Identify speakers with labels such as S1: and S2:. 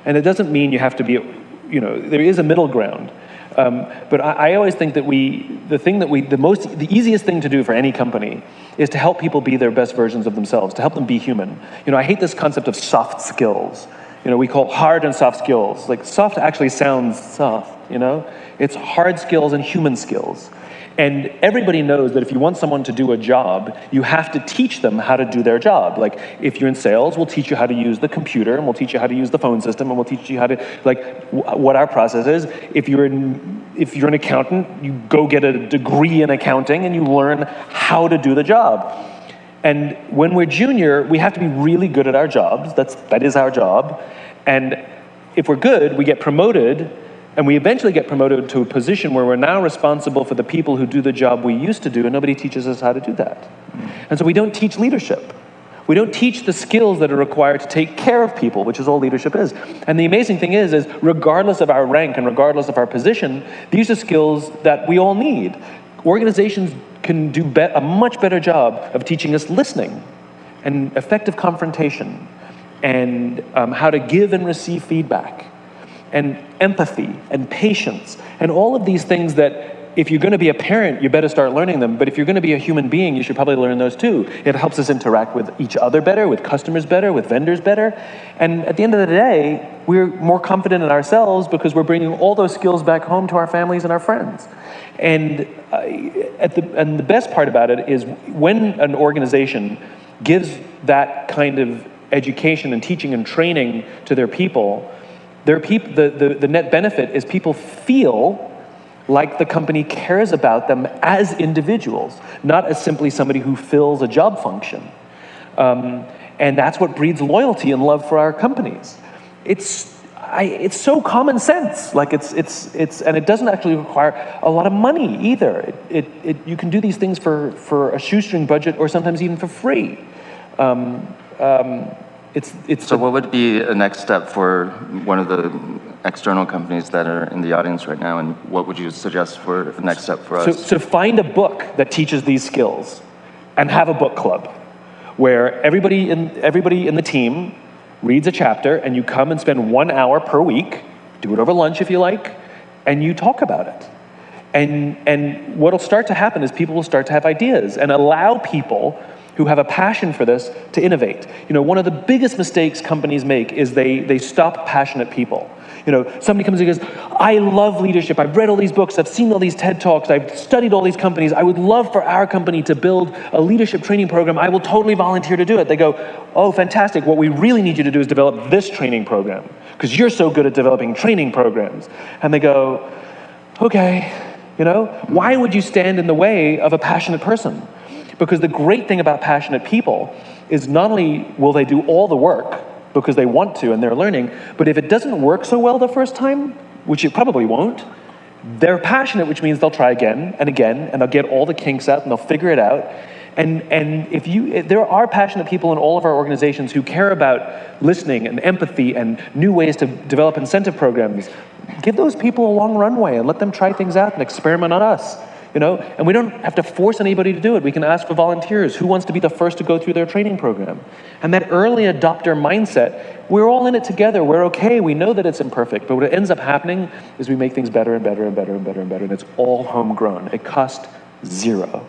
S1: And it doesn't mean you have to be, there is a middle ground. But I always think that the easiest thing to do for any company is to help people be their best versions of themselves, to help them be human. I hate this concept of soft skills. We call hard and soft skills. Like, soft actually sounds soft, It's hard skills and human skills. And everybody knows that if you want someone to do a job, you have to teach them how to do their job. Like, if you're in sales, we'll teach you how to use the computer, and we'll teach you how to use the phone system, and we'll teach you how to, what our process is. If you're an accountant, you go get a degree in accounting, and you learn how to do the job. And when we're junior, we have to be really good at our jobs. That is our job. And if we're good, we get promoted, and we eventually get promoted to a position where we're now responsible for the people who do the job we used to do, and nobody teaches us how to do that. And so we don't teach leadership. We don't teach the skills that are required to take care of people, which is all leadership is. And the amazing thing is regardless of our rank and regardless of our position, these are skills that we all need. Organizations can do a much better job of teaching us listening and effective confrontation and how to give and receive feedback and empathy and patience and all of these things that, if you're going to be a parent, you better start learning them. But if you're going to be a human being, you should probably learn those too. It helps us interact with each other better, with customers better, with vendors better. And at the end of the day, we're more confident in ourselves because we're bringing all those skills back home to our families and our friends. And the best part about it is when an organization gives that kind of education and teaching and training to their people, the net benefit is people feel like the company cares about them as individuals, not as simply somebody who fills a job function. And that's what breeds loyalty and love for our companies. It's so common sense. And it doesn't actually require a lot of money either. You can do these things for a shoestring budget or sometimes even for free.
S2: So what would be a next step for one of the external companies that are in the audience right now, and what would you suggest for the next step for us?
S1: So find a book that teaches these skills and have a book club where everybody in the team reads a chapter, and you come and spend 1 hour per week, do it over lunch if you like, and you talk about it. And what'll start to happen is people will start to have ideas and allow people who have a passion for this to innovate. One of the biggest mistakes companies make is they stop passionate people. Somebody comes and goes, I love leadership. I've read all these books. I've seen all these TED Talks. I've studied all these companies. I would love for our company to build a leadership training program. I will totally volunteer to do it. They go, oh, fantastic. What we really need you to do is develop this training program because you're so good at developing training programs. And they go, okay, why would you stand in the way of a passionate person? Because the great thing about passionate people is not only will they do all the work because they want to and they're learning, but if it doesn't work so well the first time, which it probably won't, they're passionate, which means they'll try again and again, and they'll get all the kinks out and they'll figure it out. And if there are passionate people in all of our organizations who care about listening and empathy and new ways to develop incentive programs, give those people a long runway and let them try things out and experiment on us. And we don't have to force anybody to do it. We can ask for volunteers. Who wants to be the first to go through their training program? And that early adopter mindset, we're all in it together. We're okay. We know that it's imperfect. But what ends up happening is we make things better and better and better and better and better. And it's all homegrown. It costs zero.